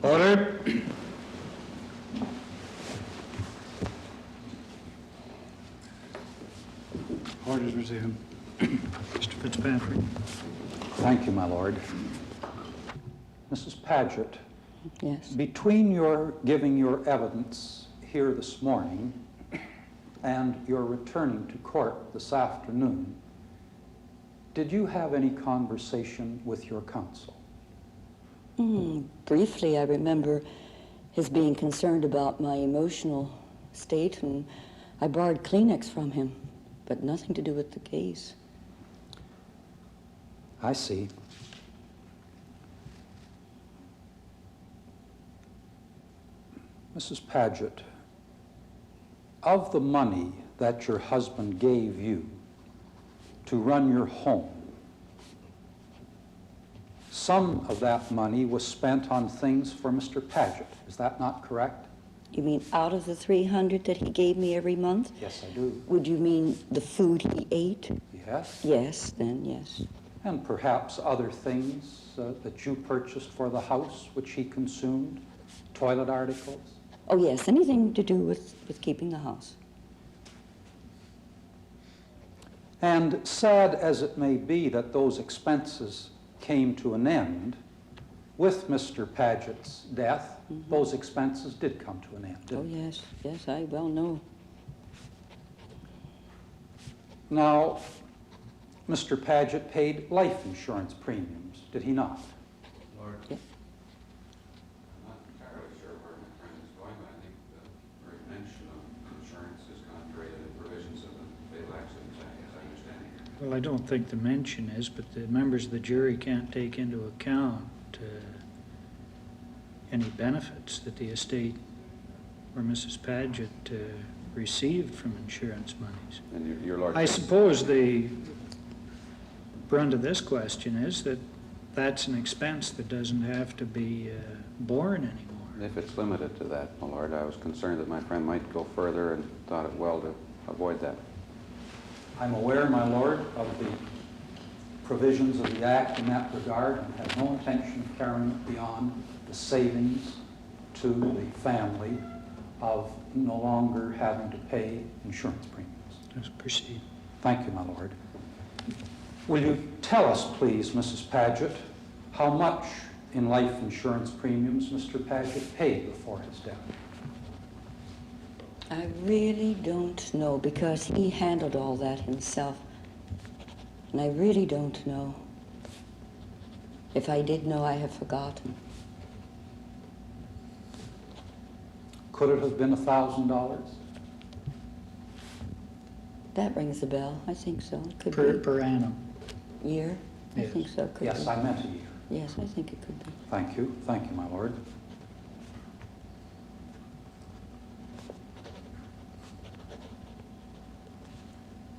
Order. Orders resumed. Mr. FitzPatrick. Thank you, my lord. Mrs. Paget. Yes. Between your giving your evidence here this morning and your returning to court this afternoon, did you have any conversation with your counsel? Briefly, I remember his being concerned about my emotional state, and I borrowed Kleenex from him, but nothing to do with the case. I see. Mrs. Paget, of the money that your husband gave you to run your home, some of that money was spent on things for Mr. Paget. Is that not correct? You mean out of the $300 that he gave me every month? Yes, I do. Would you mean the food he ate? Yes. Yes, then yes. And perhaps other things that you purchased for the house which he consumed, toilet articles? Oh yes, anything to do with keeping the house. And sad as it may be that those expenses came to an end, with Mr. Paget's death, those expenses did come to an end, didn't they? Yes, yes, I well know. Now, Mr. Paget paid life insurance premiums, did he not? Lord. Yeah. I'm not entirely sure where my friend is going, but I think the very mention of insurance is contrary to the provisions of the Fatal Accidents Act, as I understand it. Well, I don't think the mention is, but the members of the jury can't take into account any benefits that the estate or Mrs. Paget received from insurance monies. And your Lord. I suppose the brunt of this question is that that's an expense that doesn't have to be borne anymore. If it's limited to that, my Lord, I was concerned that my friend might go further and thought it well to avoid that. I'm aware, my lord, of the provisions of the Act in that regard and have no intention of carrying it beyond the savings to the family of no longer having to pay insurance premiums. Let's proceed. Thank you, my lord. Will you tell us, please, Mrs. Paget, how much in life insurance premiums Mr. Paget paid before his death? I really don't know, because he handled all that himself. And I really don't know. If I did know, I have forgotten. Could it have been $1,000? That rings a bell. I think so. It could be. Per annum. Year? I Yes. think so. Could Yes, be. I meant a year. Yes, I think it could be. Thank you. Thank you, my lord.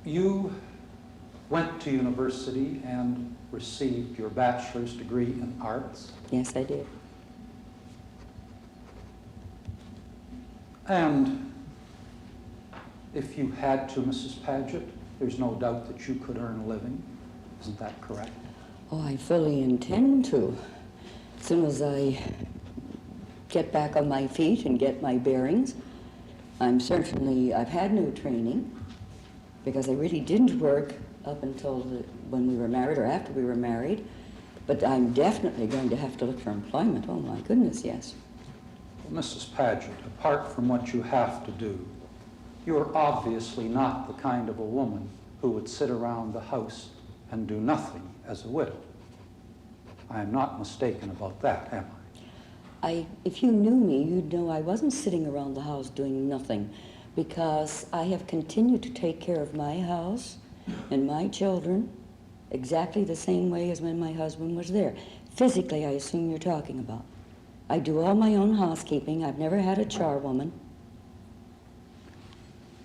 You went to university and received your bachelor's degree in arts. Yes, I did. And if you had to, Mrs. Paget, there's no doubt that you could earn a living. Isn't that correct? Oh, I fully intend to. As soon as I get back on my feet and get my bearings, I've had no training, because I really didn't work up until when we were married or after we were married, but I'm definitely going to have to look for employment. Oh my goodness, yes. Well, Mrs. Paget, apart from what you have to do, you're obviously not the kind of a woman who would sit around the house and do nothing as a widow. I am not mistaken about that, am I? If you knew me, you'd know I wasn't sitting around the house doing nothing, because I have continued to take care of my house and my children exactly the same way as when my husband was there. Physically, I assume you're talking about. I do all my own housekeeping. I've never had a charwoman.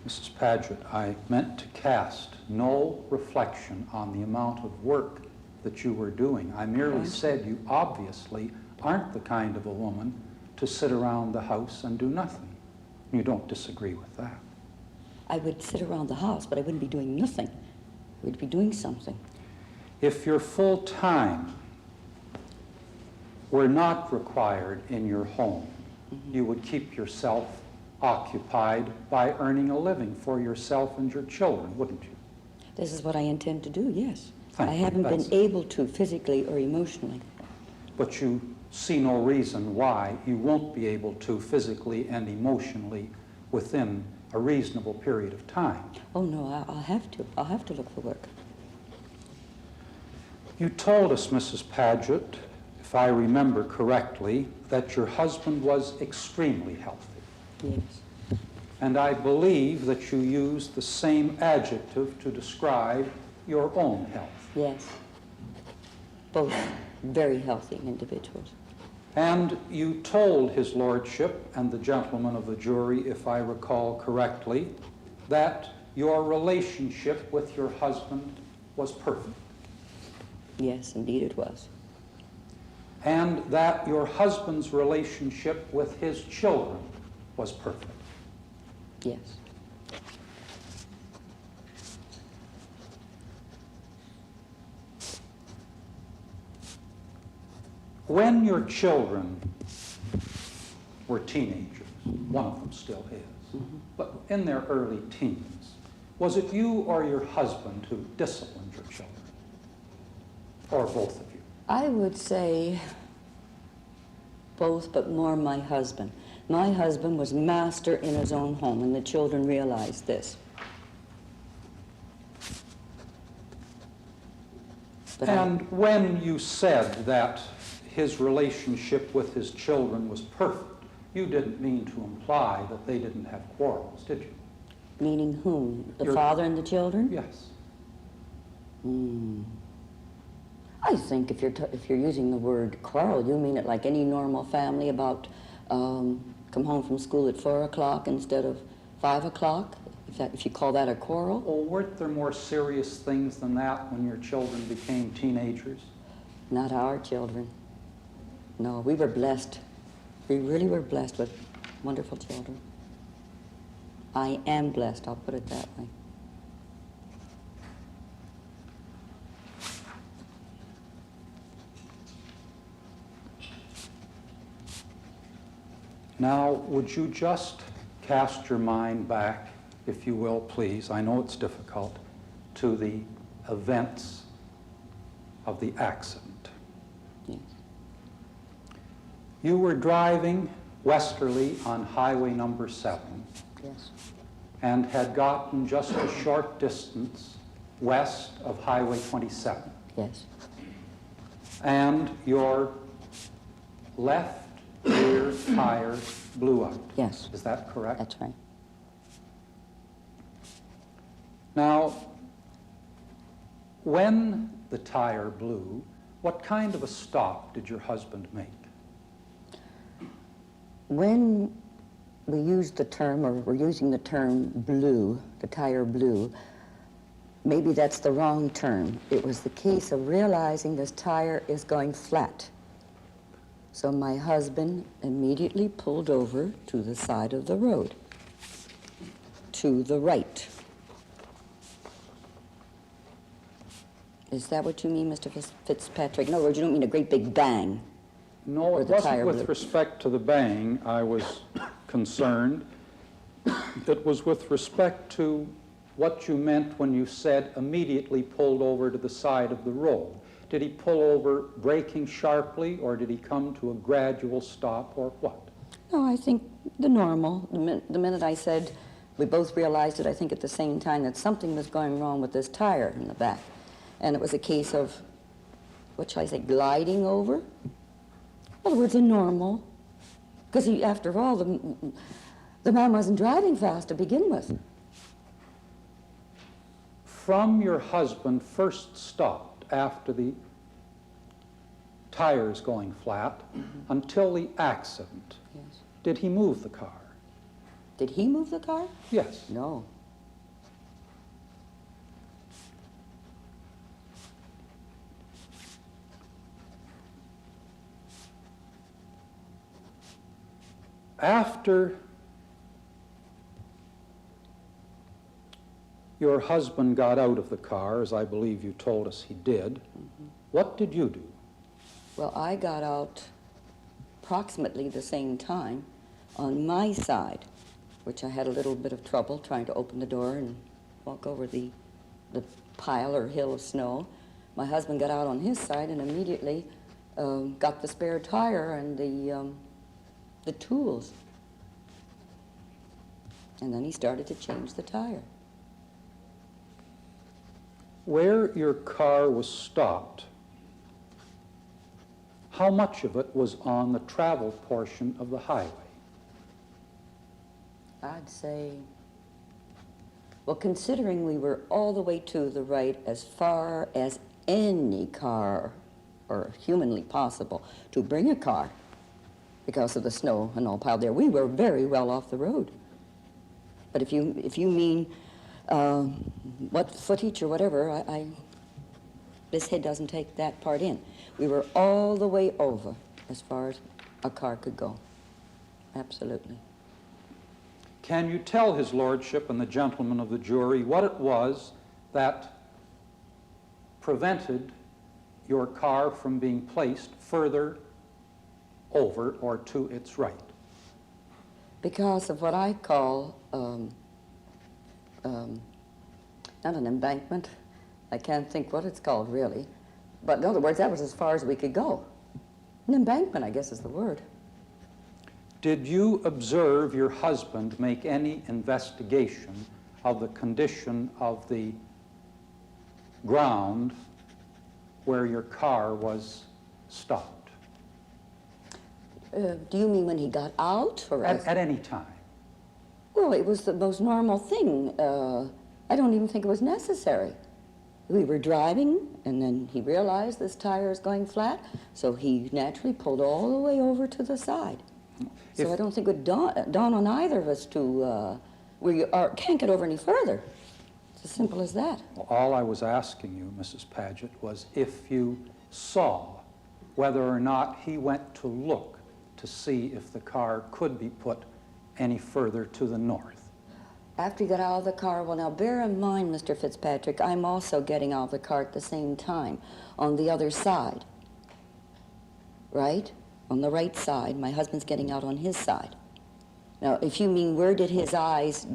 Mrs. Paget, I meant to cast no reflection on the amount of work that you were doing. I merely said you obviously aren't the kind of a woman to sit around the house and do nothing. You don't disagree with that. I would sit around the house, but I wouldn't be doing nothing. I would be doing something. If you're full-time were not required in your home, you would keep yourself occupied by earning a living for yourself and your children, wouldn't you? This is what I intend to do, yes. Thank I you. haven't That's- been able to physically or emotionally. But you see no reason why you won't be able to physically and emotionally within a reasonable period of time. Oh, no, I'll have to. I'll have to look for work. You told us, Mrs. Paget, if I remember correctly, that your husband was extremely healthy. Yes. And I believe that you used the same adjective to describe your own health. Yes. Both very healthy individuals. And you told his lordship and the gentlemen of the jury, if I recall correctly, that your relationship with your husband was perfect. Yes, indeed it was. And that your husband's relationship with his children was perfect. Yes. When your children were teenagers, one of them still is, but in their early teens, was it you or your husband who disciplined your children? Or both of you? I would say both, but more my husband. My husband was master in his own home, and the children realized this. But And when you said that his relationship with his children was perfect, you didn't mean to imply that they didn't have quarrels, did you? meaning whom? The Your- father and the children? Yes. I think if you're using the word quarrel, you mean it like any normal family about come home from school at 4 o'clock instead of 5 o'clock, if you call that a quarrel. Well, weren't there more serious things than that when your children became teenagers? Not our children. No, we were blessed. We really were blessed with wonderful children. I am blessed, I'll put it that way. Now, would you just cast your mind back, if you will, please, I know it's difficult, to the events of the accident. Yes. You were driving westerly on Highway number 7 Yes. and had gotten just a short distance west of Highway 27. Yes. And your left rear tire blew out. Yes. Is that correct? That's right. Now, when the tire blew, what kind of a stop did your husband make? When we used the term, or we're using the term blew, the tire blew, maybe that's the wrong term. It was the case of realizing this tire is going flat. So my husband immediately pulled over to the side of the road, to the right. Is that what you mean, Mr. FitzPatrick? In other words, you don't mean a great big bang. No, Or it the tire wasn't with blew. respect to the bang I was concerned. It was with respect to what you meant when you said immediately pulled over to the side of the road. Did he pull over braking sharply, or did he come to a gradual stop, or what? No, I think the normal. The minute I said, we both realized it, I think at the same time, that something was going wrong with this tire in the back. And it was a case of, what shall I say, gliding over? In other words, a normal. Because after all, the man wasn't driving fast to begin with. From your husband first stopped after the tires going flat until the accident, Yes. did he move the car? Did he move the car? Yes. No. After your husband got out of the car, as I believe you told us he did, what did you do? Well, I got out approximately the same time on my side, which I had a little bit of trouble trying to open the door and walk over the pile or hill of snow. My husband got out on his side and immediately got the spare tire and the tools. And then he started to change the tire. Where your car was stopped, how much of it was on the travel portion of the highway? I'd say, well, considering we were all the way to the right as far as any car or humanly possible to bring a car because of the snow and all piled there, we were very well off the road. But if you mean what footage or whatever, this head doesn't take that part in. We were all the way over as far as a car could go. Absolutely. Can you tell his lordship and the gentlemen of the jury what it was that prevented your car from being placed further over or to its right? Because of what I call, not an embankment, I can't think what it's called really, but in other words, that was as far as we could go. An embankment, I guess is the word. Did you observe your husband make any investigation of the condition of the ground where your car was stopped? Do you mean when he got out? Or At any time. Well, it was the most normal thing. I don't even think it was necessary. We were driving, and then he realized this tire is going flat, so he naturally pulled all the way over to the side. So I don't think it would dawn on either of us to, can't get over any further. It's as simple as that. Well, all I was asking you, Mrs. Paget, was if you saw whether or not he went to look to see if the car could be put any further to the north. After he got out of the car, well, now bear in mind, Mr. FitzPatrick, I'm also getting out of the car at the same time on the other side, right? On the right side. My husband's getting out on his side. Now, if you mean where did his eyes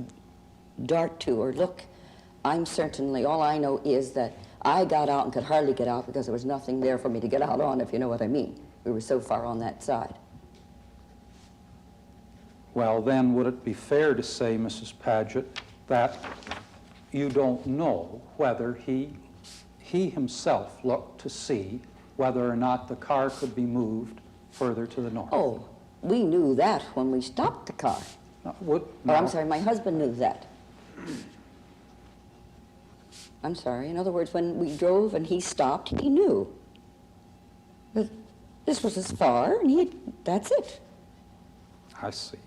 dart to or look, I'm certainly, all I know is that I got out and could hardly get out because there was nothing there for me to get out on, if you know what I mean. We were so far on that side. Well, then, would it be fair to say, Mrs. Paget, that you don't know whether he himself looked to see whether or not the car could be moved further to the north? Oh, we knew that when we stopped the car. No. I'm sorry, my husband knew that. I'm sorry. In other words, when we drove and he stopped, he knew. But this was as far, and that's it. I see.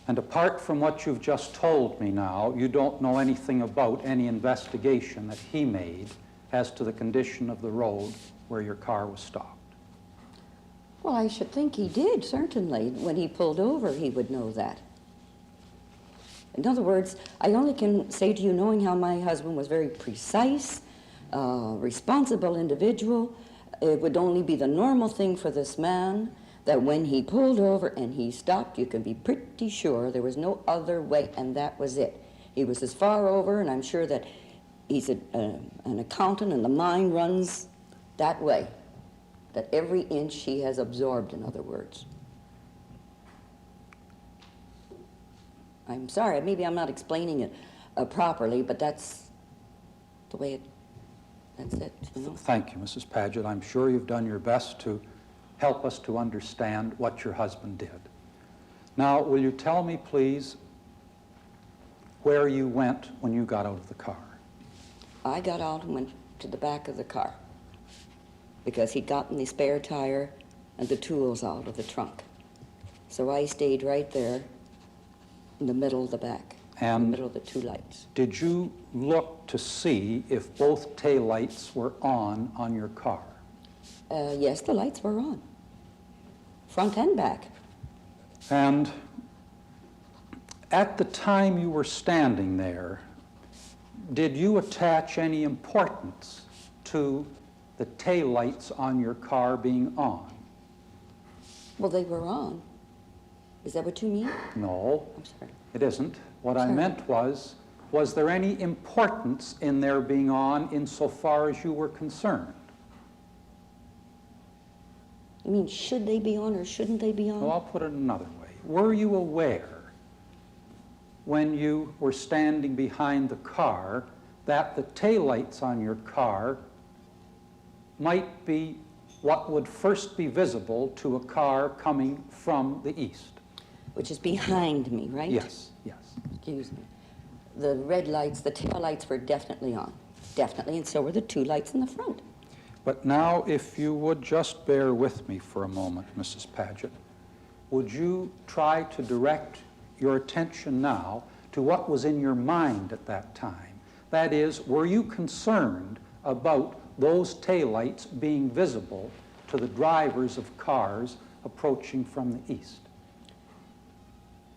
And apart from what you've just told me now, you don't know anything about any investigation that he made as to the condition of the road where your car was stopped? Well, I should think he did, certainly. When he pulled over, he would know that. In other words, I only can say to you, knowing how my husband was very precise, responsible individual, it would only be the normal thing for this man that when he pulled over and he stopped, you can be pretty sure there was no other way, and that was it. He was as far over, and I'm sure that he's an accountant, and the mind runs that way, that every inch he has absorbed, in other words. I'm sorry, maybe I'm not explaining it properly, but that's the way that's it, you know? Thank you, Mrs. Paget. I'm sure you've done your best to help us to understand what your husband did. Now, will you tell me, please, where you went when you got out of the car? I got out and went to the back of the car because he'd gotten the spare tire and the tools out of the trunk. So I stayed right there in the middle of the back, in the middle of the two lights. Did you look to see if both taillights were on your car? Yes, the lights were on, front and back. And at the time you were standing there, did you attach any importance to the taillights on your car being on? Well, they were on. Is that what you mean? No, I'm sorry. it isn't. What I Sorry. meant was there any importance in their being on insofar as you were concerned? You mean, should they be on or shouldn't they be on? Well, I'll put it another way. Were you aware when you were standing behind the car that the taillights on your car might be what would first be visible to a car coming from the east? Which is behind me, right? Yes, yes. Excuse me. The red lights, the tail lights were definitely on. Definitely, and so were the two lights in the front. But now, if you would just bear with me for a moment, Mrs. Paget, would you try to direct your attention now to what was in your mind at that time? That is, were you concerned about those taillights being visible to the drivers of cars approaching from the east?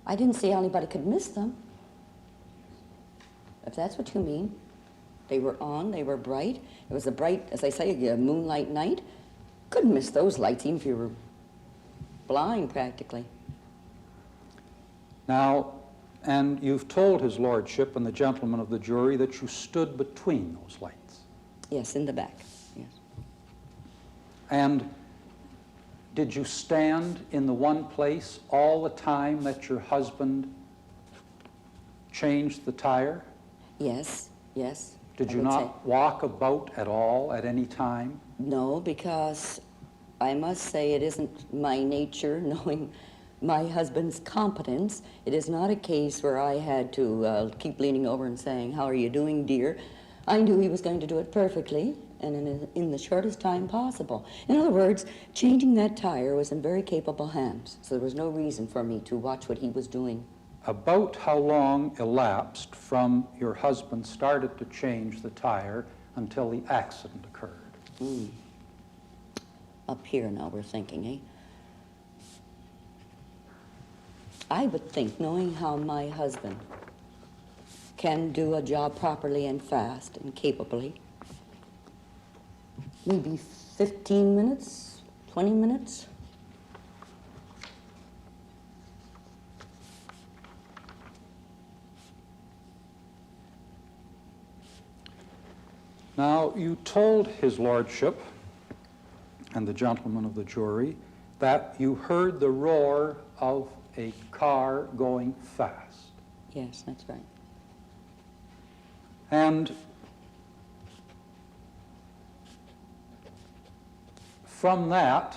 I didn't see how anybody could miss them. If that's what you mean. They were on, they were bright. It was a bright, as I say, a moonlight night. Couldn't miss those lights even if you were blind practically. Now, and you've told his lordship and the gentlemen of the jury that you stood between those lights. Yes, in the back, yes. And did you stand in the one place all the time that your husband changed the tire? Yes, yes. Did I you would not say. walk about at all at any time? No, because I must say it isn't my nature, knowing my husband's competence. It is not a case where I had to keep leaning over and saying, "How are you doing, dear?" I knew he was going to do it perfectly and in the shortest time possible. In other words, changing that tire was in very capable hands, so there was no reason for me to watch what he was doing. About how long elapsed from your husband started to change the tire until the accident occurred? Up here now we're thinking, eh? I would think, knowing how my husband can do a job properly and fast and capably, maybe 15 minutes, 20 minutes. Now, you told his lordship and the gentlemen of the jury that you heard the roar of a car going fast. Yes, that's right. And from that,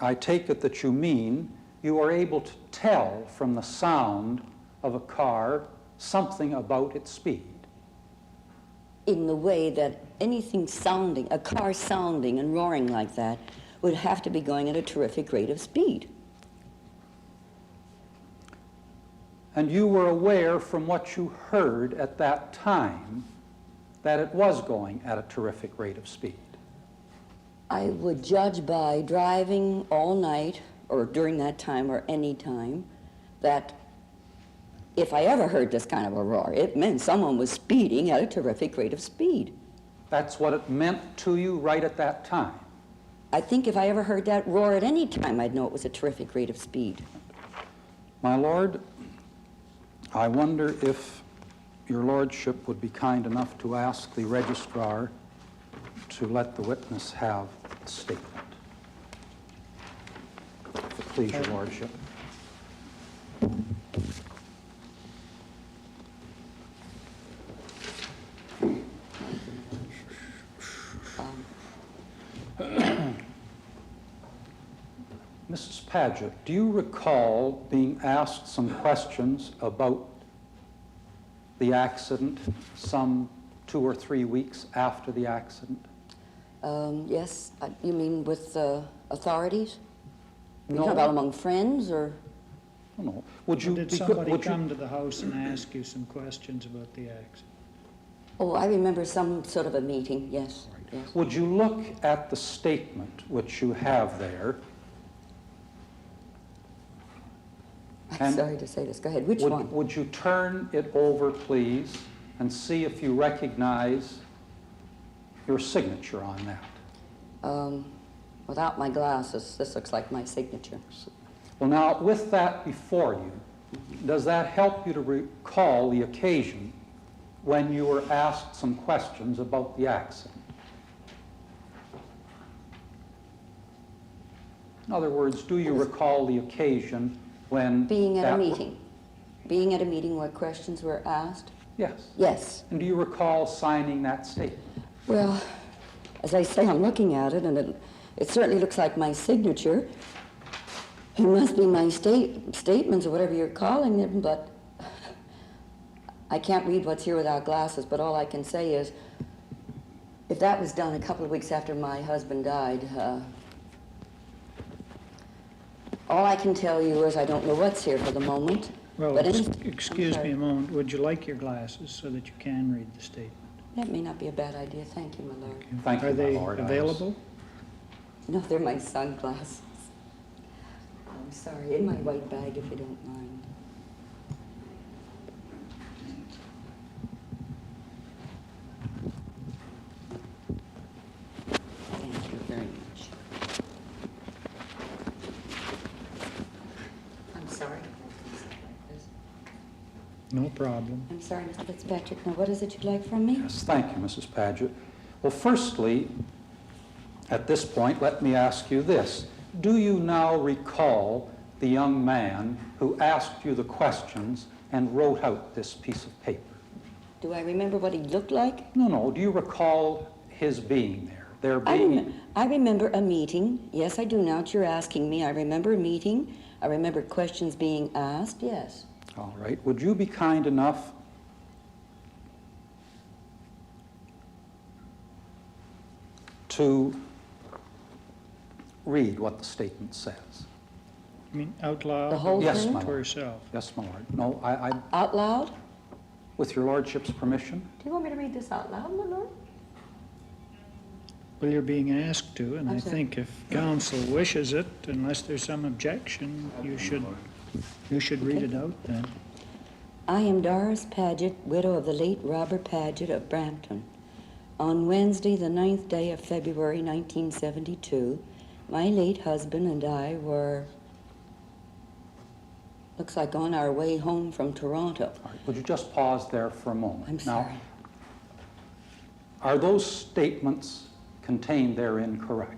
I take it that you mean you are able to tell from the sound of a car something about its speed. In the way that anything sounding, a car sounding and roaring like that, would have to be going at a terrific rate of speed. And you were aware from what you heard at that time that it was going at a terrific rate of speed. I would judge by driving all night, or during that time, or any time, that if I ever heard this kind of a roar, it meant someone was speeding at a terrific rate of speed. That's what it meant to you right at that time. I think if I ever heard that roar at any time, I'd know it was a terrific rate of speed. My lord, I wonder if your lordship would be kind enough to ask the registrar to let the witness have the statement. If it please your lordship. Mrs. Paget, do you recall being asked some questions about the accident some 2 or 3 weeks after the accident? Yes, you mean with authorities? You No. talking about among friends, or? No. Would you Did be good- somebody would you- come to the house and ask you some questions about the accident? Oh, I remember some sort of a meeting, yes, yes. Would you look at the statement which you have there? I'm And sorry to say this, go ahead, which one? Would you turn it over, please, and see if you recognize your signature on that? Without my glasses, this looks like my signature. Well, now, with that before you, does that help you to recall the occasion when you were asked some questions about the accident? In other words, do you recall the occasion when... Being at a meeting. Being at a meeting where questions were asked? Yes. Yes. And do you recall signing that statement? Well, as I say, I'm looking at it, and it certainly looks like my signature. It must be my statements or whatever you're calling them, but I can't read what's here without glasses, but all I can say is, if that was done a couple of weeks after my husband died, all I can tell you is I don't know what's here for the moment. Well, but excuse me a moment. Would you like your glasses so that you can read the statement? That may not be a bad idea. Thank you, my lord. Thank you, Are my they lord. available? No, they're my sunglasses. I'm sorry, in my white bag, if you don't mind. Thank you very much. I'm sorry. No problem. I'm sorry, Mr. FitzPatrick. Now, what is it you'd like from me? Yes, thank you, Mrs. Paget. Well, firstly, at this point, let me ask you this. Do you now recall the young man who asked you the questions and wrote out this piece of paper? Do I remember what he looked like? No. Do you recall his being there? I remember a meeting. Yes, I do now that you're asking me. I remember a meeting. I remember questions being asked, yes. All right. Would you be kind enough to read what the statement says? You mean out loud? The whole Yes, thing? my To lord. herself? Yes, my lord. No, I Out loud? with your lordship's permission. Do you want me to read this out loud, my lord? Well, you're being asked to, and I'm I sorry. think if counsel wishes it, unless there's some objection, you should read it out then. I am Doris Paget, widow of the late Robert Paget of Brampton. On Wednesday, the 9th day of February, 1972, my late husband and I were, looks like on our way home from Toronto. All right. Would you just pause there for a moment? I'm sorry. Now, are those statements contained therein correct?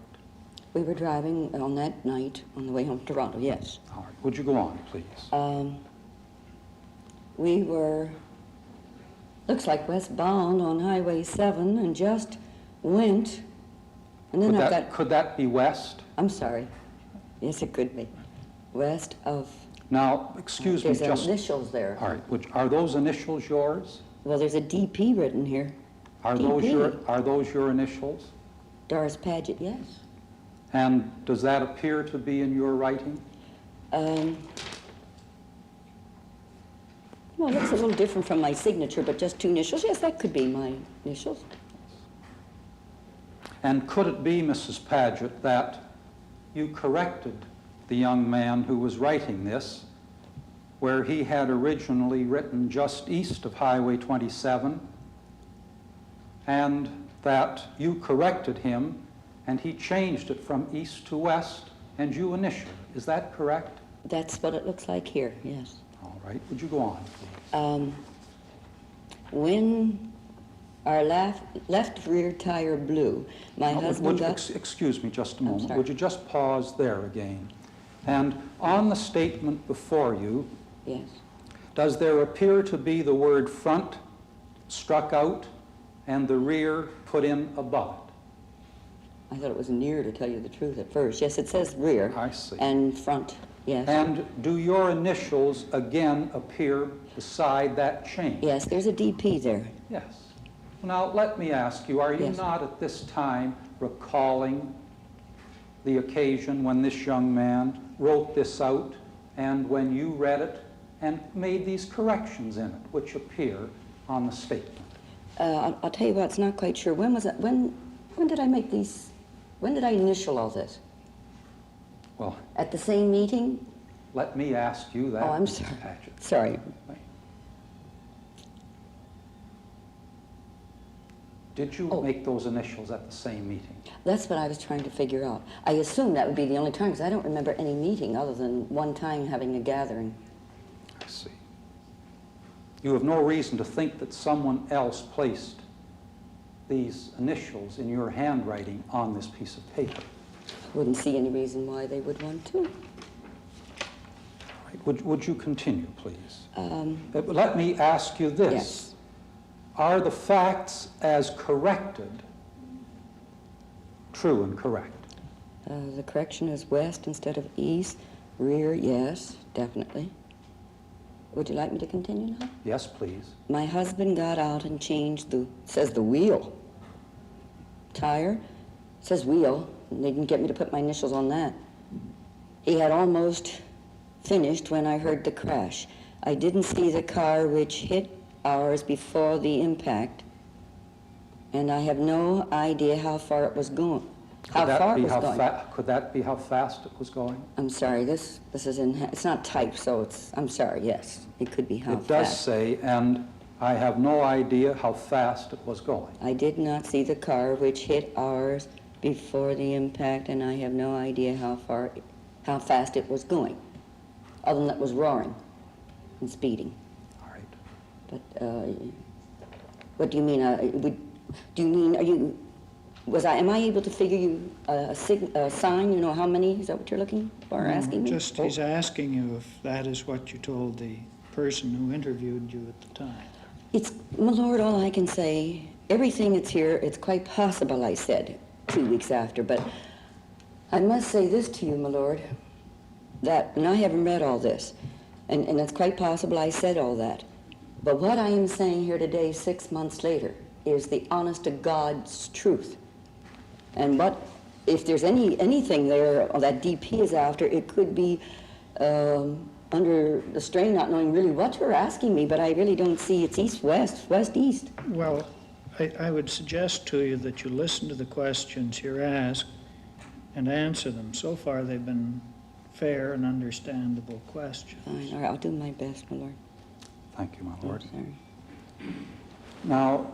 We were driving on that night on the way home from Toronto, yes. All right. Would you go on, please? We were, looks like westbound on Highway 7 and just went, and then Could that be west? I'm sorry. Yes, it could be. West of, Now, excuse me, there's just... initials there. All right. Are those initials yours? Well, there's a DP written here. Are those your initials? Doris Paget, yes. And does that appear to be in your writing? Well, it looks a little different from my signature, but just two initials. Yes, that could be my initials. And could it be, Mrs. Paget, that you corrected the young man who was writing this, where he had originally written just east of Highway 27, and that you corrected him, and he changed it from east to west, and you initialed it? Is that correct? That's what it looks like here, yes. All right. Would you go on, please? When our left rear tire blew, my husband got... Excuse me just a I'm moment. sorry. Would you just pause there again? And on the statement before you, Yes. does there appear to be the word front struck out and the rear put in above it? I thought it was near, to tell you the truth, at first. Yes, it says rear. I see. And front, yes. And do your initials again appear beside that change? Yes, there's a DP there. Yes. Now, let me ask you, are you Yes. not at this time recalling the occasion when this young man wrote this out and when you read it and made these corrections in it, which appear on the statement? I'll tell you what, it's not quite sure. When was it? When did I make these? When did I initial all this? Well, At the same meeting? let me ask you that, Oh, I'm Mrs. sorry. Paget. Sorry. Did you Oh. make those initials at the same meeting? That's what I was trying to figure out. I assume that would be the only time, because I don't remember any meeting other than one time having a gathering. I see. You have no reason to think that someone else placed these initials in your handwriting on this piece of paper. Wouldn't see any reason why they would want to. Right. Would you continue, please? Let me ask you this. Yes. Are the facts as corrected true and correct? The correction is west instead of east. Rear, yes, definitely. Would you like me to continue now? Yes, please. My husband got out and changed says the wheel. Tire, says wheel. And they didn't get me to put my initials on that. He had almost finished when I heard the crash. I didn't see the car which hit ours before the impact, and I have no idea how far it was going. How far it was going. Could that be how fast it was going? I'm sorry, this is it's not typed, so I'm sorry, yes. It could be how fast. It does say, and I have no idea how fast it was going. I did not see the car which hit ours before the impact, and I have no idea how fast it was going, other than that it was roaring and speeding. All right. But what do you mean? Do you mean, am I able to figure you a sign, you know, how many? Is that what you're looking for, or asking me? Just, he's asking you if that is what you told the person who interviewed you at the time. My Lord, all I can say, everything that's here, it's quite possible, I said 2 weeks after, but I must say this to you, my Lord, and I haven't read all this, and it's quite possible I said all that, but what I am saying here today, 6 months later, is the honest to God's truth. And if there's anything there that DP is after, it could be under the strain, not knowing really what you're asking me, but I really don't see it's east-west, west-east. Well, I would suggest to you that you listen to the questions you're asked and answer them. So far, they've been fair and understandable questions. Fine, all right, I'll do my best, my Lord. Thank you, my Lord. Sorry. Now,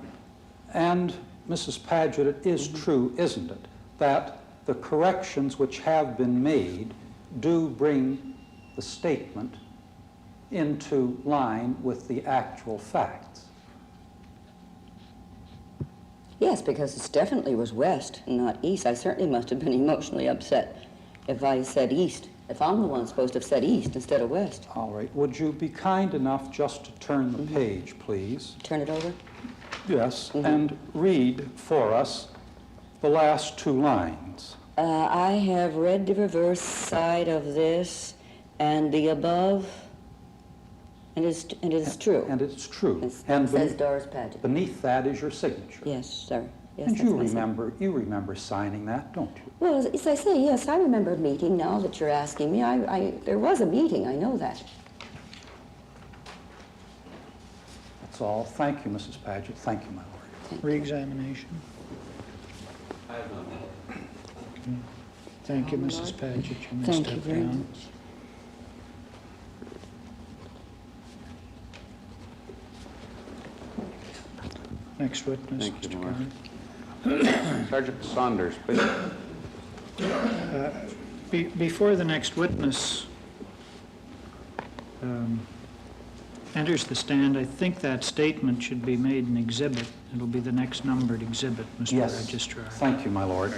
and Mrs. Paget, it is true, isn't it, that the corrections which have been made do bring the statement into line with the actual facts? Yes, because it definitely was west and not east. I certainly must have been emotionally upset if I said east, if I'm the one supposed to have said east instead of west. All right. Would you be kind enough just to turn the page, please? Turn it over? Yes, and read for us the last two lines. I have read the reverse side of this and the above, and it is true. And it's true. It And says Doris Paget. beneath that is your signature. Yes, sir. Yes, And that's you my signature. remember signing that, don't you? Well, as I say, yes, I remember a meeting now that you're asking me. There was a meeting, I know that. That's all. Thank you, Mrs. Paget. Thank you, my lord. Re-examination. I have none, my lord. Thank you, Mrs. Paget. You may Thank step you very down. much. Next witness, Thank you, Mr. Lord. Conlon. Sergeant Saunders, please. Before the next witness enters the stand, I think that statement should be made an exhibit. It'll be the next numbered exhibit, Mr. Yes. Registrar. Thank you, my lord.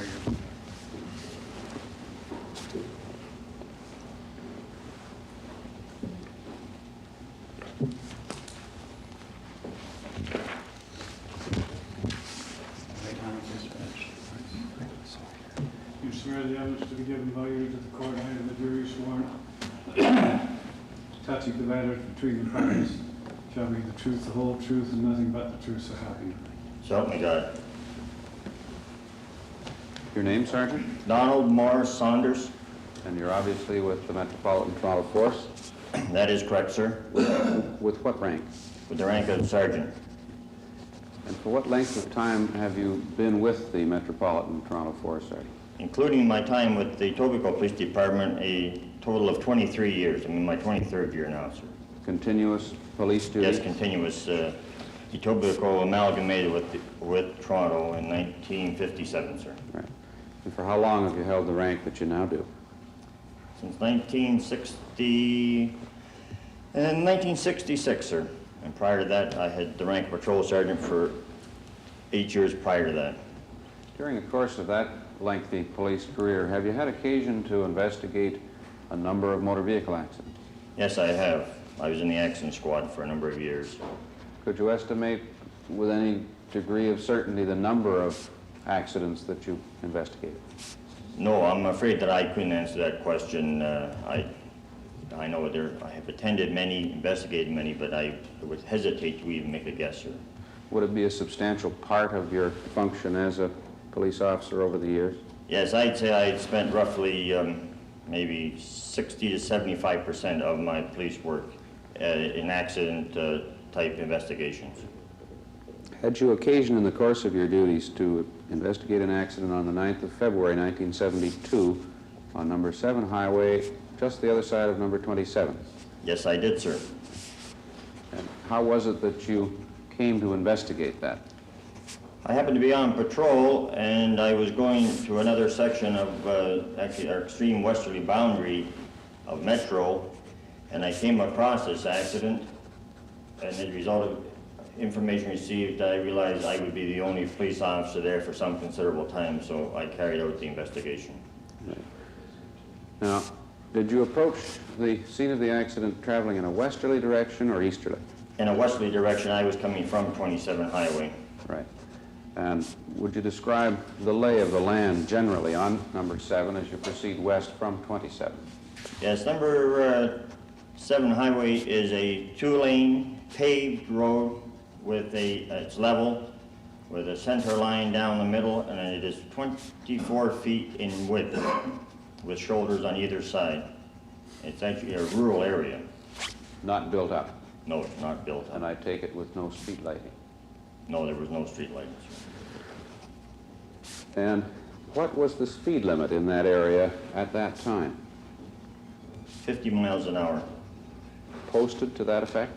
You swear the evidence to be given by you to the court and the jury sworn touching the matter between the parties shall be the truth, the whole truth, and nothing but the truth, so help you. So help me God. Your name, Sergeant? Donald Morris Saunders. And you're obviously with the Metropolitan Toronto Force? That is correct, sir. With what rank? With the rank of sergeant. And for what length of time have you been with the Metropolitan Toronto Force, Sergeant? Including my time with the Etobicoke Police Department, a total of 23 years. I'm in my 23rd year now, sir. Continuous police duty? Yes, continuous Etobicoke amalgamated with Toronto in 1957, sir. Right. And for how long have you held the rank that you now do? Since 1966, sir. And prior to that, I had the rank of patrol sergeant for 8 years prior to that. During the course of that lengthy police career, have you had occasion to investigate a number of motor vehicle accidents? Yes, I have. I was in the accident squad for a number of years. Could you estimate with any degree of certainty the number of accidents that you investigated? No, I'm afraid that I couldn't answer that question. I know I have attended many, investigated many, but I would hesitate to even make a guess, sir. Would it be a substantial part of your function as a police officer over the years? Yes, I'd say I'd spent roughly maybe 60 to 75% of my police work in accident type investigations. Had you occasion in the course of your duties to investigate an accident on the 9th of February 1972 on number 7 highway, just the other side of number 27? Yes, I did, sir. And how was it that you came to investigate that? I happened to be on patrol, and I was going through another section of actually our extreme westerly boundary of Metro, and I came across this accident, and as a result of information received, I realized I would be the only police officer there for some considerable time, so I carried out the investigation. Right. Now, did you approach the scene of the accident traveling in a westerly direction or easterly? In a westerly direction, I was coming from 27 Highway. Right. And would you describe the lay of the land generally on number 7 as you proceed west from 27? Yes, number 7 Highway is a 2-lane paved road with it's level, with a center line down the middle, and it is 24 feet in width, with shoulders on either side. It's actually a rural area. Not built up? No, it's not built up. And I take it with no street lighting? No, there was no street lighting. And what was the speed limit in that area at that time? 50 miles an hour. Posted to that effect?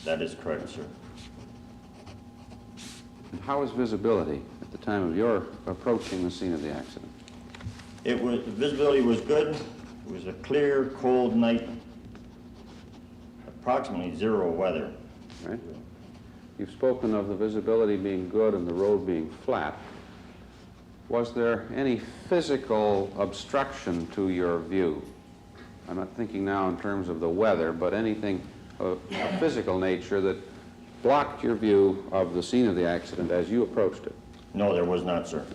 That is correct, sir. And how was visibility at the time of your approaching the scene of the accident? The visibility was good. It was a clear, cold night, approximately 0 weather. Right? You've spoken of the visibility being good and the road being flat. Was there any physical obstruction to your view? I'm not thinking now in terms of the weather, but anything of a physical nature that blocked your view of the scene of the accident as you approached it? No, there was not, sir.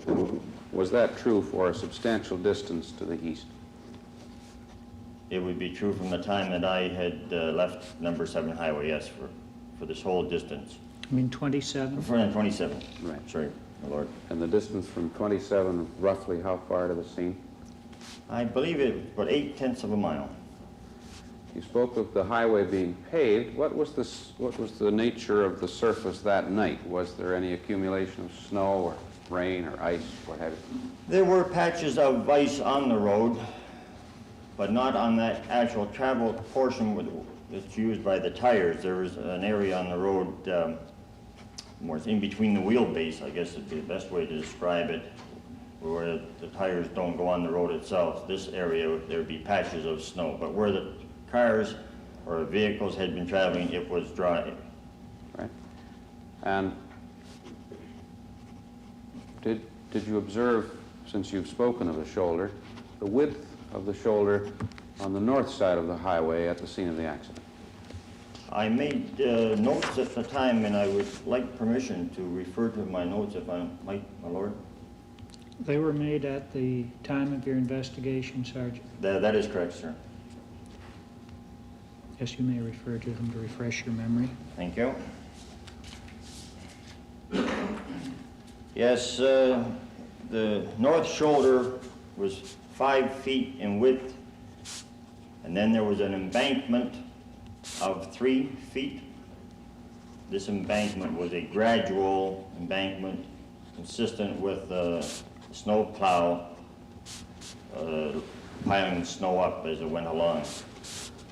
And was that true for a substantial distance to the east? It would be true from the time that I had left number 7 Highway, yes, for this whole distance. I mean 27? For 27. Right. Sorry, my lord. And the distance from 27, roughly how far to the scene? I believe it was about 0.8 of a mile. You spoke of the highway being paved. What was the nature of the surface that night? Was there any accumulation of snow or rain or ice, what have you? There were patches of ice on the road, but not on that actual travel portion that's used by the tires. There was an area on the road, more in between the wheelbase, I guess would be the best way to describe it, where the tires don't go on the road itself. This area, there would be patches of snow, but where the cars or vehicles had been traveling, it was dry. Right. And did you observe, since you've spoken of the shoulder, the width of the shoulder on the north side of the highway at the scene of the accident? I made notes at the time, and I would like permission to refer to my notes if I might, my lord. They were made at the time of your investigation, Sergeant. That is correct, sir. Yes, you may refer to them to refresh your memory. Thank you. Yes, the north shoulder was 5 feet in width, and then there was an embankment of 3 feet. This embankment was a gradual embankment consistent with the snow plow piling snow up as it went along.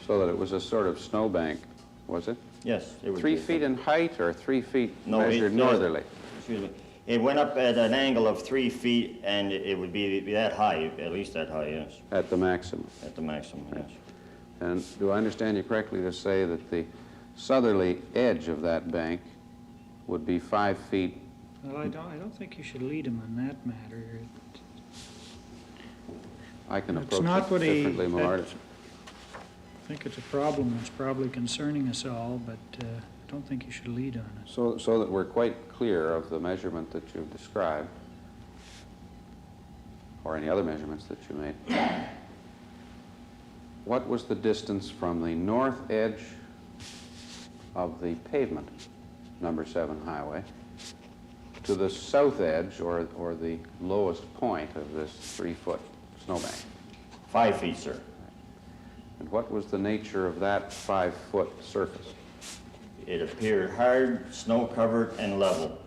So that it was a sort of snowbank, was it? Yes, it would 3 be. feet in height or 3 feet No, measured it- northerly? Excuse me. It went up at an angle of 3 feet, and it would be that high, at least that high, yes, At the maximum. at the maximum, yes. And do I understand you correctly to say that the southerly edge of that bank would be 5 feet? Well, I don't think you should lead him on that matter. I can It's approach not it what he- differently, Millard. I think it's a problem that's probably concerning us all, but I don't think you should lead on it. So that we're quite clear of the measurement that you've described, or any other measurements that you made. What was the distance from the north edge of the pavement, number 7 highway, to the south edge, or the lowest point of this 3-foot snowbank? 5 feet, sir. And what was the nature of that 5-foot surface? It appeared hard, snow-covered, and level.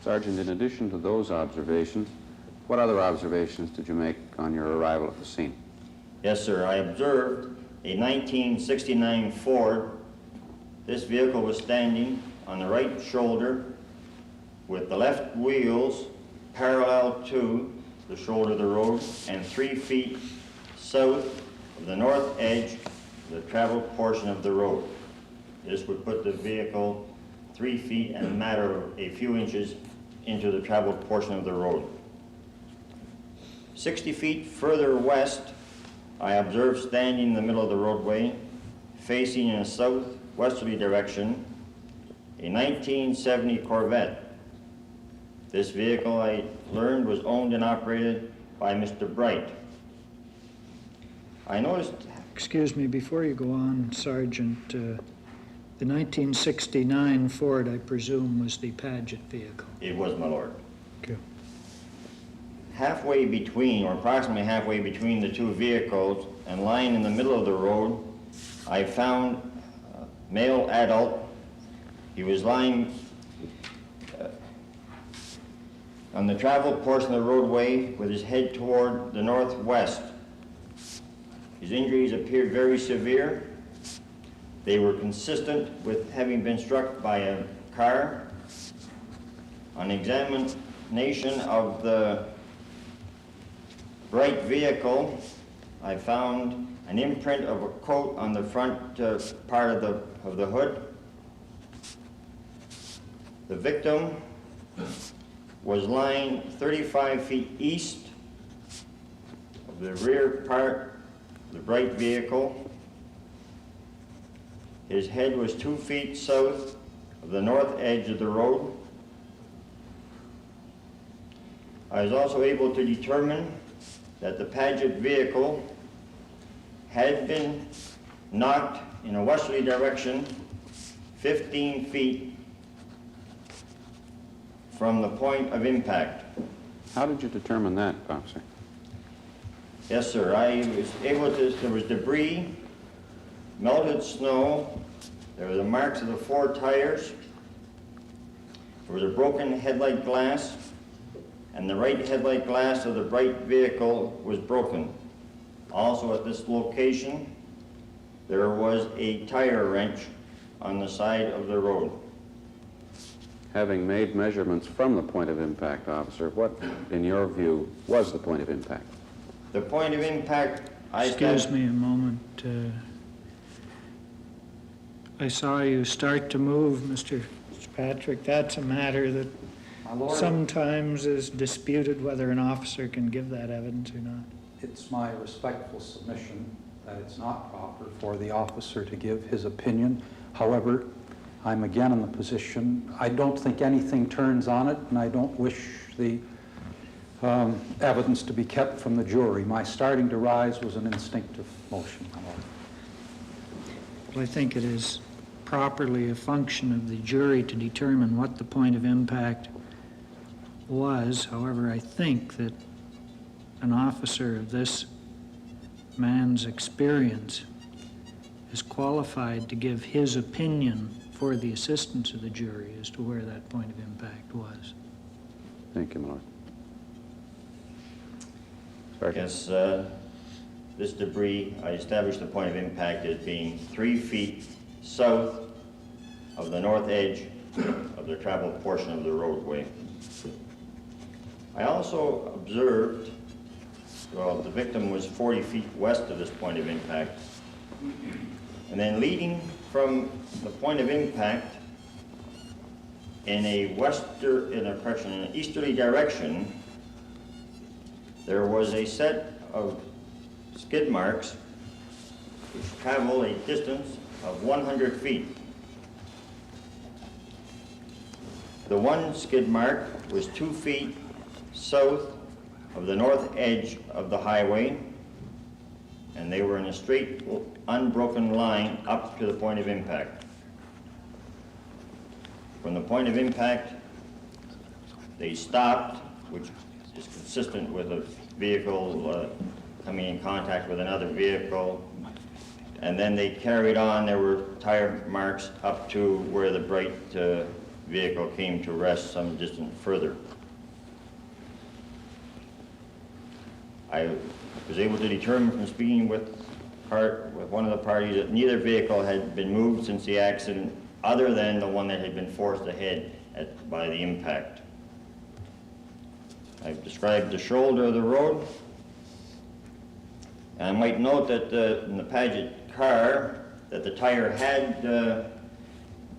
Sergeant, in addition to those observations, what other observations did you make on your arrival at the scene? Yes, sir, I observed a 1969 Ford. This vehicle was standing on the right shoulder with the left wheels parallel to the shoulder of the road and 3 feet south of the north edge of the traveled portion of the road. This would put the vehicle 3 feet and a matter of a few inches into the traveled portion of the road. 60 feet further west, I observed standing in the middle of the roadway, facing in a southwesterly direction, a 1970 Corvette. This vehicle, I learned, was owned and operated by Mr. Bright. I noticed. Excuse me, before you go on, Sergeant, the 1969 Ford, I presume, was the Paget vehicle. It was, my lord. Okay. Halfway between, or approximately halfway between the two vehicles, and lying in the middle of the road, I found a male adult. He was lying on the traveled portion of the roadway with his head toward the northwest. His injuries appeared very severe. They were consistent with having been struck by a car. On examination of the Bright vehicle, I found an imprint of a coat on the front part of the hood. The victim was lying 35 feet east of the rear part of the Bright vehicle. His head was 2 feet south of the north edge of the road. I was also able to determine that the Paget vehicle had been knocked in a westerly direction 15 feet from the point of impact. How did you determine that, officer? Yes, sir, I was able to, there was debris, melted snow, there were the marks of the 4 tires, there was a broken headlight glass, and the right headlight glass of the Bright vehicle was broken. Also at this location, there was a tire wrench on the side of the road. Having made measurements from the point of impact, officer, what, in your view, was the point of impact? The point of impact, Excuse me a moment. I saw you start to move, Mr. Fitzpatrick. That's a matter that My lord, sometimes is disputed whether an officer can give that evidence or not. it's my respectful submission that it's not proper for the officer to give his opinion. However, I'm again in the position, I don't think anything turns on it, and I don't wish the evidence to be kept from the jury. My starting to rise was an instinctive motion, my lord. Well, I think it is properly a function of the jury to determine what the point of impact was. However, I think that an officer of this man's experience is qualified to give his opinion for the assistance of the jury as to where that point of impact was. Thank you, my lord. Sergeant. Yes, this debris, I established the point of impact as being 3 feet south of the north edge of the travel portion of the roadway. I also observed, well, the victim was 40 feet west of this point of impact. And then leading from the point of impact in an easterly direction, there was a set of skid marks which travel a distance of 100 feet. The one skid mark was 2 feet south of the north edge of the highway, and they were in a straight, unbroken line up to the point of impact. From the point of impact, they stopped, which is consistent with a vehicle coming in contact with another vehicle, and then they carried on. There were tire marks up to where the bright vehicle came to rest some distance further. I was able to determine from speaking with one of the parties that neither vehicle had been moved since the accident, other than the one that had been forced ahead by the impact. I've described the shoulder of the road. And I might note that in the Paget car, that the tire had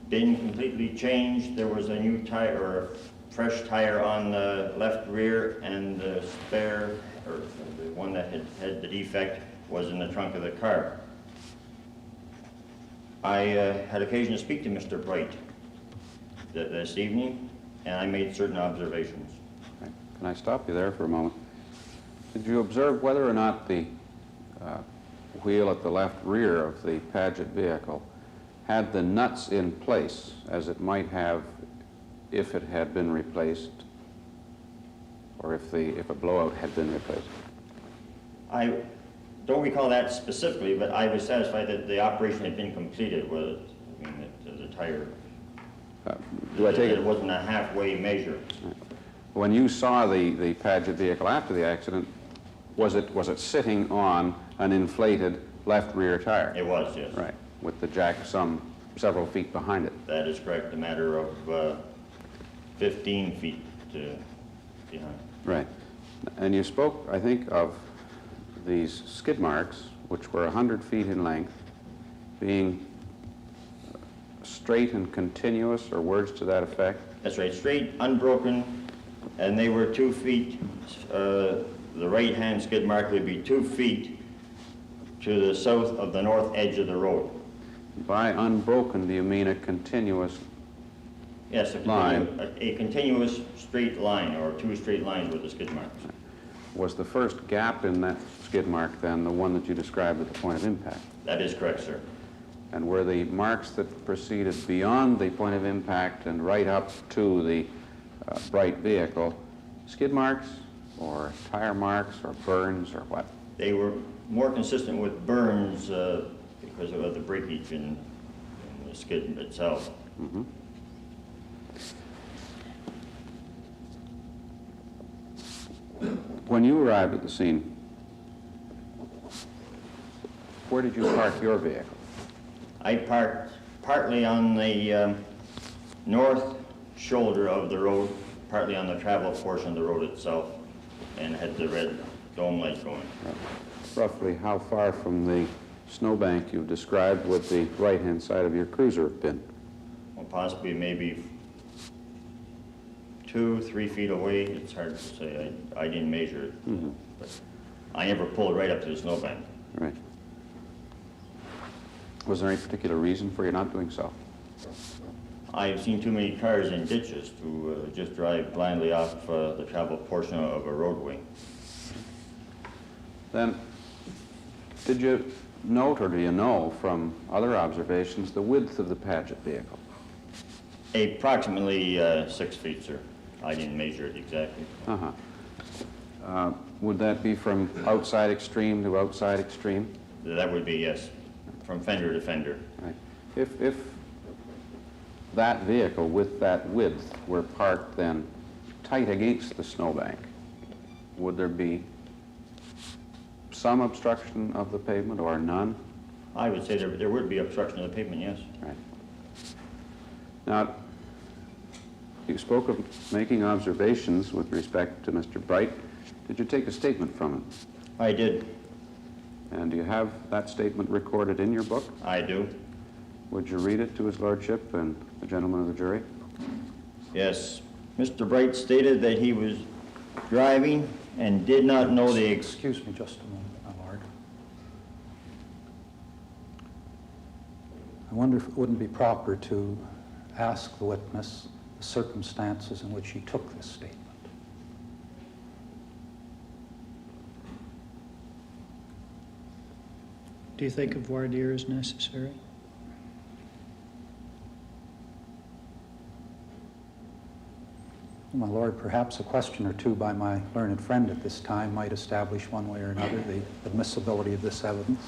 been completely changed. There was a new tire, or a fresh tire on the left rear, and the spare, or the one that had the defect, was in the trunk of the car. I had occasion to speak to Mr. Bright this evening, and I made certain observations. Okay. Can I stop you there for a moment? Did you observe whether or not the wheel at the left rear of the Paget vehicle had the nuts in place as it might have if it had been replaced, or if a blowout had been replaced? I don't recall that specifically, but I was satisfied that the operation had been completed with it. I mean, that the tire, Do I take it it? wasn't a halfway measure. When you saw the Paget vehicle after the accident, was it sitting on an inflated left rear tire? It was, yes. Right, with the jack several feet behind it. That is correct, a matter of 15 feet behind. Right. And you spoke, I think, of these skid marks, which were 100 feet in length, being straight and continuous, or words to that effect? That's right, straight, unbroken, and they were 2 feet. The right-hand skid mark would be 2 feet to the south of the north edge of the road. By unbroken, do you mean a continuous Yes, line? A continuous straight line, or 2 straight lines with the skid marks. Was the first gap in that skid mark then the one that you described at the point of impact? That is correct, sir. And were the marks that proceeded beyond the point of impact and right up to the bright vehicle skid marks, or tire marks, or burns, or what? They were more consistent with burns because of the breakage in the skid itself. Mm-hmm. When you arrived at the scene, where did you park your vehicle? I parked partly on the north shoulder of the road, partly on the travel portion of the road itself, and had the red dome light going. Roughly how far from the snowbank you've described would the right-hand side of your cruiser have been? Well, possibly maybe 2-3 feet away. It's hard to say. I didn't measure it, Mm-hmm. but I never pulled right up to the snowbank. Right. Was there any particular reason for you not doing so? I've seen too many cars in ditches to just drive blindly off the travel portion of a roadway. Then, did you note, or do you know from other observations, the width of the Paget vehicle? Approximately 6 feet, sir. I didn't measure it exactly. Uh-huh. Would that be from outside extreme to outside extreme? That would be, yes, from fender to fender. Right. If that vehicle with that width were parked then tight against the snowbank, would there be some obstruction of the pavement or none? I would say there would be obstruction of the pavement, yes. Right. Now, you spoke of making observations with respect to Mr. Bright. Did you take a statement from him? I did. And do you have that statement recorded in your book? I do. Would you read it to his lordship and the gentlemen of the jury? Yes. Mr. Bright stated that he was driving and did not know the... Excuse me just a moment, my lord. I wonder if it wouldn't be proper to ask the witness the circumstances in which he took this statement. Do you think a voir dire is necessary? My lord, perhaps a question or two by my learned friend at this time might establish one way or another the admissibility of this evidence.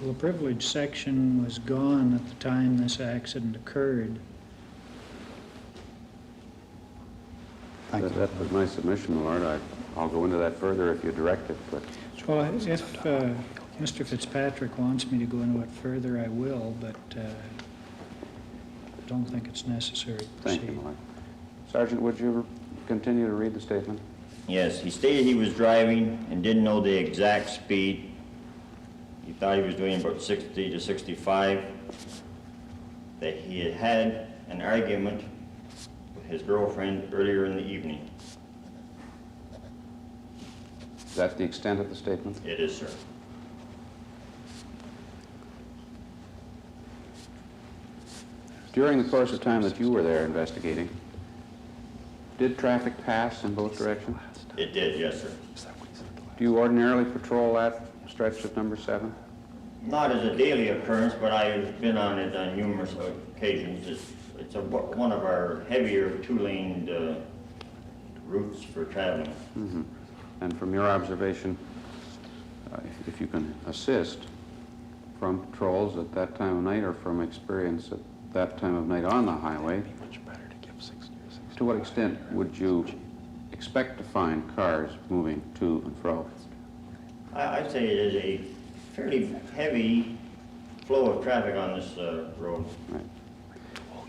Well, the privilege section was gone at the time this accident occurred. Thank you. That was my submission, Lord. I'll go into that further if you direct it, but... Well, if Mr. FitzPatrick wants me to go into it further, I will, but I don't think it's necessary to Thank you, proceed. my lord. Sergeant, would you continue to read the statement? Yes, he stated he was driving and didn't know the exact speed. He thought he was doing about 60 to 65. That he had had an argument with his girlfriend earlier in the evening. Is that the extent of the statement? It is, sir. During the course of time that you were there investigating, did traffic pass in both directions? It did, yes, sir. Do you ordinarily patrol that stretch of number 7? Not as a daily occurrence, but I've been on it on numerous occasions. It's one of our heavier two-laned routes for traveling. Mm-hmm. And from your observation, if you can assist from patrols at that time of night or from experience at that time of night on the highway, to what extent would you expect to find cars moving to and fro? I'd say it is a fairly heavy flow of traffic on this road. Right.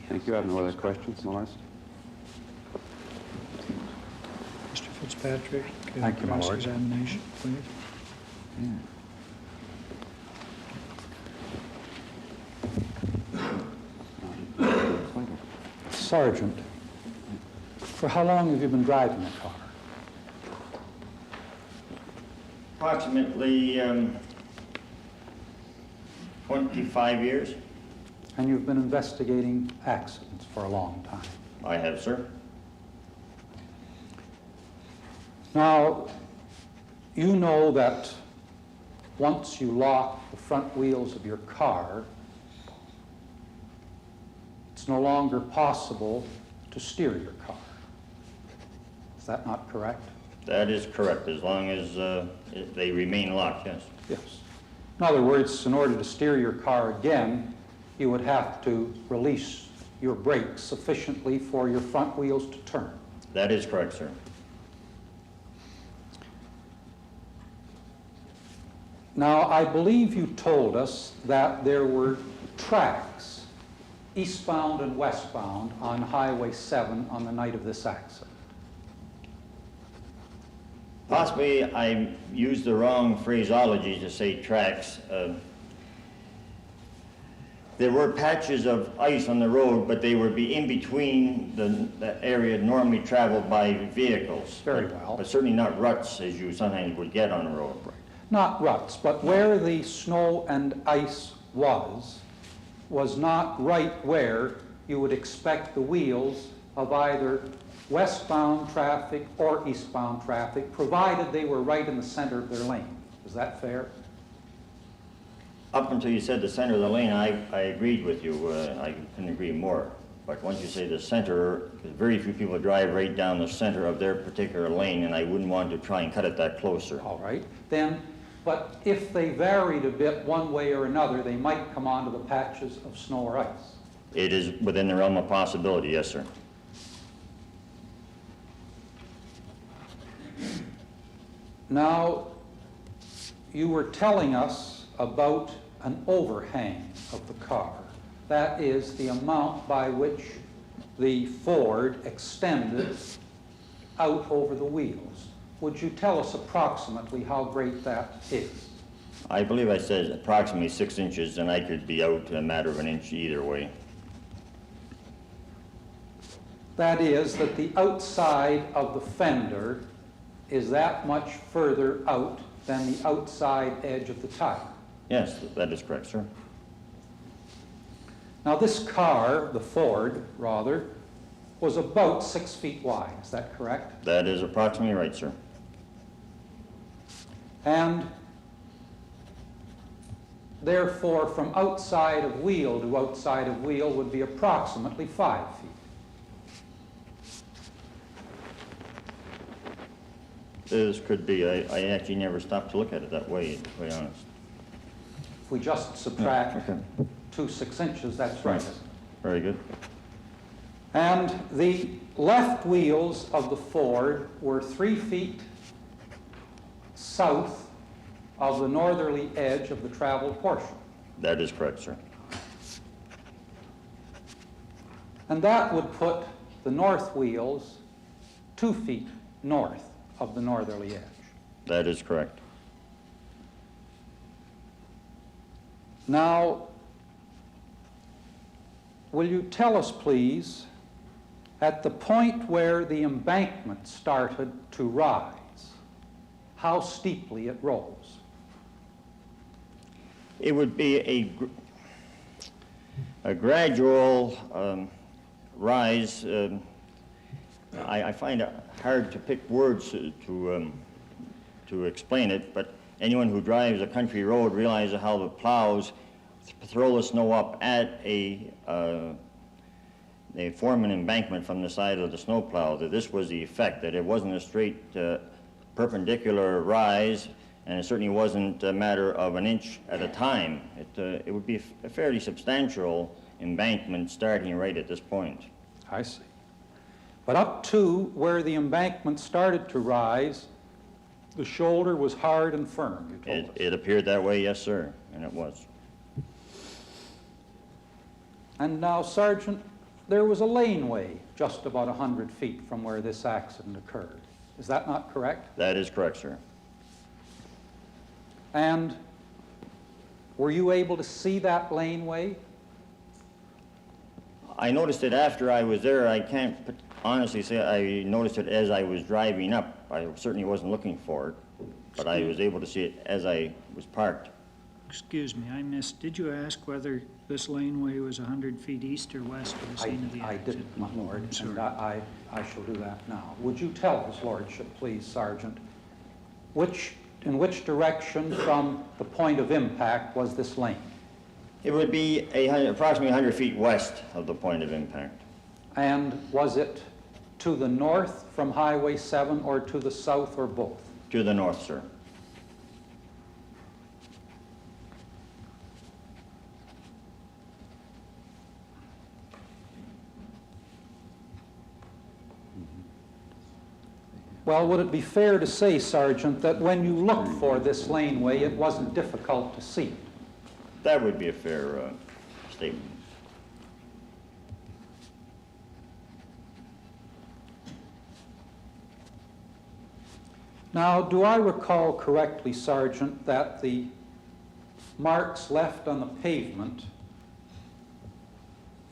Thank you. I have no other questions, Melissa. Mr. FitzPatrick, Thank you, my lord. cross-examination, please. Sergeant, for how long have you been driving the car? Approximately 25 years. And you've been investigating accidents for a long time. I have, sir. Now, you know that once you lock the front wheels of your car, it's no longer possible to steer your car. Is that not correct? That is correct, as long as they remain locked, yes. Yes. In other words, in order to steer your car again, you would have to release your brakes sufficiently for your front wheels to turn. That is correct, sir. Now, I believe you told us that there were tracks, eastbound and westbound, on Highway 7 on the night of this accident. Possibly I used the wrong phraseology to say tracks. There were patches of ice on the road, but they would be in between the area normally traveled by vehicles. Very well. But certainly not ruts as you sometimes would get on the road. Not ruts, but where the snow and ice was not right where you would expect the wheels of either westbound traffic or eastbound traffic, provided they were right in the center of their lane. Is that fair? Up until you said the center of the lane, I agreed with you. I couldn't agree more. But once you say the center, very few people drive right down the center of their particular lane, and I wouldn't want to try and cut it that closer. All right. Then, but if they varied a bit one way or another, they might come onto the patches of snow or ice. It is within the realm of possibility, yes, sir. Now, you were telling us about an overhang of the car. That is the amount by which the Ford extended out over the wheels. Would you tell us approximately how great that is? I believe I said approximately 6 inches, and I could be out a matter of an inch either way. That is that the outside of the fender is that much further out than the outside edge of the tire. Yes, that is correct, sir. Now this car, the Ford rather, was about 6 feet wide, is that correct? That is approximately right, sir. And therefore from outside of wheel to outside of wheel would be approximately 5 feet. This could be. I actually never stopped to look at it that way, to be honest. If we just subtract Okay. 2 6-inches, that's right. Very good. And the left wheels of the Ford were 3 feet south of the northerly edge of the traveled portion. That is correct, sir. And that would put the north wheels 2 feet north of the northerly edge. That is correct. Now, will you tell us, please, at the point where the embankment started to rise, how steeply it rose? It would be a gradual rise. I find it hard to pick words to explain it, but anyone who drives a country road realizes how the plows throw the snow up at they form an embankment from the side of the snow plow. That this was the effect, that it wasn't a straight perpendicular rise, and it certainly wasn't a matter of an inch at a time. It would be a fairly substantial embankment starting right at this point. I see. But up to where the embankment started to rise, the shoulder was hard and firm, you told us. It appeared that way, yes, sir, and it was. And now, Sergeant, there was a laneway just about 100 feet from where this accident occurred. Is that not correct? That is correct, sir. And were you able to see that laneway? I noticed it after I was there. I can't honestly say I noticed it as I was driving up. I certainly wasn't looking for it, but I was able to see it as I was parked. Excuse me, I missed, did you ask whether this laneway was 100 feet east or west of the scene of the I accident? didn't, my lord, I'm sorry. and I shall do that now. Would you tell his lordship, please, Sergeant, in which direction from the point of impact was this lane? It would be approximately 100 feet west of the point of impact. And was it to the north from Highway 7 or to the south or both? To the north, sir. Well, would it be fair to say, Sergeant, that when you looked for this laneway, it wasn't difficult to see it? That would be a fair statement. Now, do I recall correctly, Sergeant, that the marks left on the pavement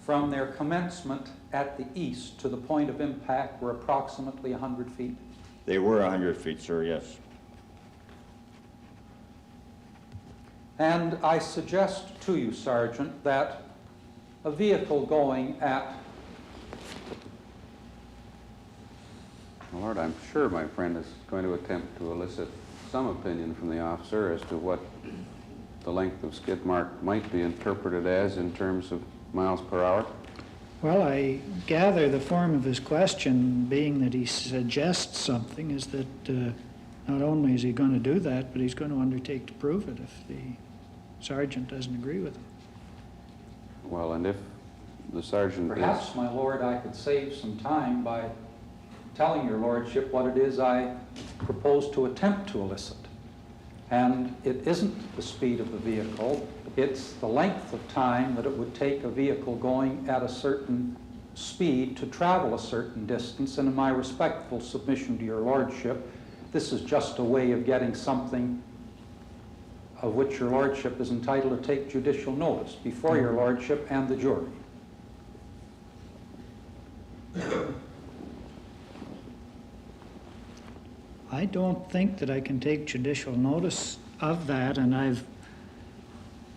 from their commencement at the east to the point of impact were approximately 100 feet? They were 100 feet, sir, yes. And I suggest to you, Sergeant, that a vehicle going at... My Lord, I'm sure my friend is going to attempt to elicit some opinion from the officer as to what the length of skid mark might be interpreted as in terms of miles per hour. Well, I gather the form of his question, being that he suggests something, is that not only is he going to do that, but he's going to undertake to prove it if the sergeant doesn't agree with him. Well, and if the sergeant Perhaps, my lord, I could save some time by telling your lordship what it is I propose to attempt to elicit. And it isn't the speed of the vehicle, it's the length of time that it would take a vehicle going at a certain speed to travel a certain distance. And in my respectful submission to your lordship, this is just a way of getting something of which your lordship is entitled to take judicial notice before your lordship and the jury. I don't think that I can take judicial notice of that, and I've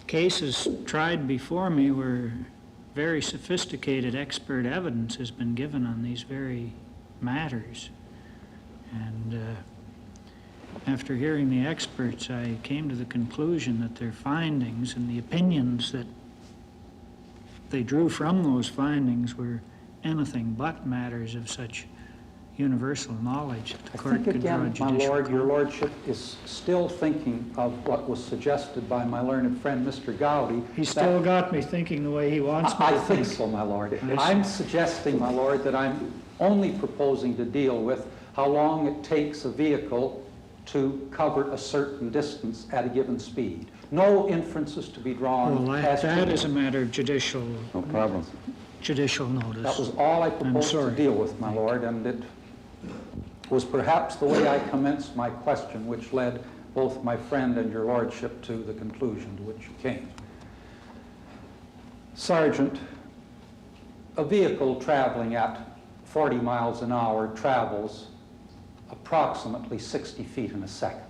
cases tried before me where very sophisticated expert evidence has been given on these very matters. And after hearing the experts, I came to the conclusion that their findings and the opinions that they drew from those findings were anything but matters of such universal knowledge that the I court think could draw again, my judicial lord, your comment. lordship is still thinking of what was suggested by my learned friend, Mr. Goudie. He's that- still got me thinking the way he wants me I to think think. so, my lord. Yes. I'm suggesting, my lord, that I'm only proposing to deal with how long it takes a vehicle to cover a certain distance at a given speed. No inferences to be drawn. Well, as to that is a matter of judicial No problem. notice. That was all I proposed to sorry. deal with, my lord, and it was perhaps the way I commenced my question, which led both my friend and your lordship to the conclusion to which you came. Sergeant, a vehicle traveling at 40 miles an hour travels approximately 60 feet in a second.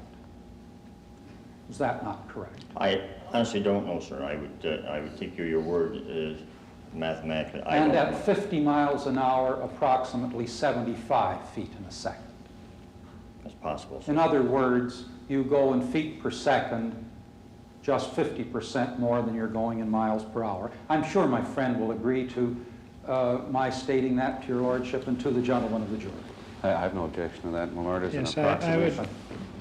Is that not correct? I honestly don't know, sir. I would take your word mathematically. I And don't at know. 50 miles an hour, approximately 75 feet in a second. That's possible, sir. In other words, you go in feet per second just 50% more than you're going in miles per hour. I'm sure my friend will agree to my stating that to your lordship and to the gentlemen of the jury. I have no objection to that, my lord, as an Yes, I would approximation.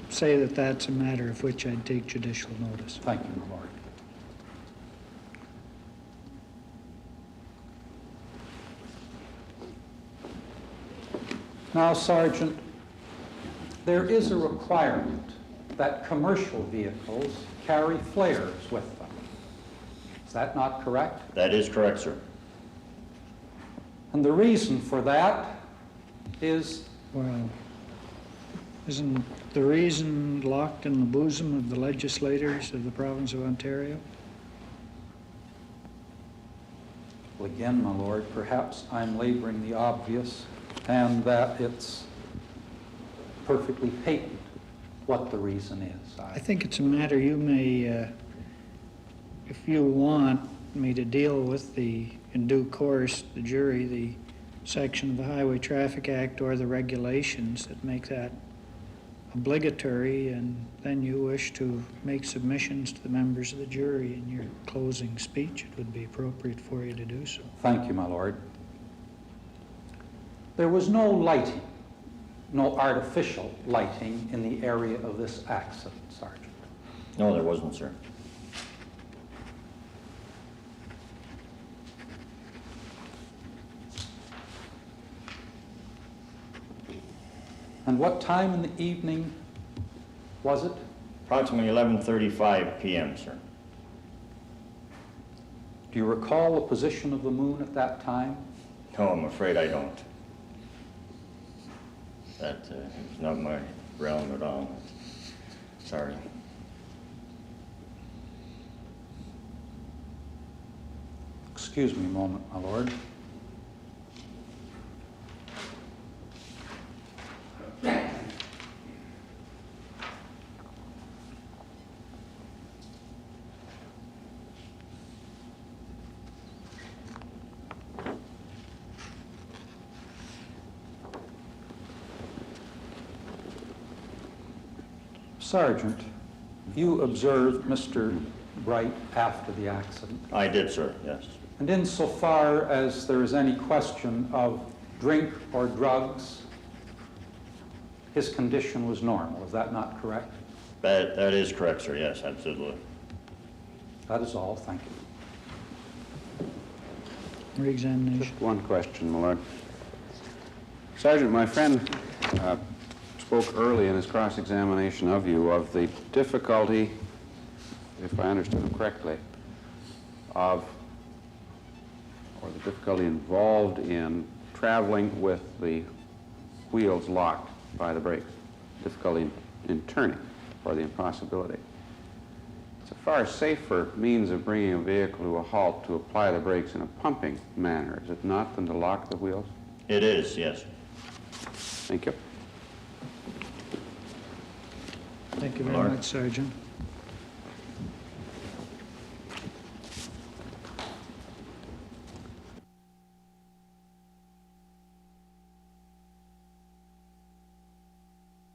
say that that's a matter of which I'd take judicial notice. Thank you, my lord. Now, Sergeant, there is a requirement that commercial vehicles carry flares with them. Is that not correct? That is correct, sir. And the reason for that is, Well, isn't the reason locked in the bosom of the legislators of the province of Ontario? well, again, my lord, perhaps I'm laboring the obvious, and that it's perfectly patent what the reason is. I think it's a matter you may, if you want me to deal with in due course, the jury, the section of the Highway Traffic Act or the regulations that make that obligatory, and then you wish to make submissions to the members of the jury in your closing speech, it would be appropriate for you to do so. Thank you, my lord. There was no lighting, no artificial lighting in the area of this accident, Sergeant. No, there wasn't, sir. And what time in the evening was it? Approximately 11:35 p.m., sir. Do you recall the position of the moon at that time? No, I'm afraid I don't. That is not my realm at all. Sorry. Excuse me a moment, my lord. Sergeant, you observed Mr. Bright after the accident. I did, sir, yes. And insofar as there is any question of drink or drugs, his condition was normal. Is that not correct? That is correct, sir, yes, absolutely. That is all. Thank you. Re-examination. Just one question, my lord. Sergeant, my friend spoke early in his cross-examination of you of the difficulty, if I understood him correctly, or the difficulty involved in traveling with the wheels locked by the brakes, difficulty in turning, or the impossibility. It's a far safer means of bringing a vehicle to a halt to apply the brakes in a pumping manner, is it not, than to lock the wheels? It is, yes. Thank you. Thank you very Lord. much, Sergeant.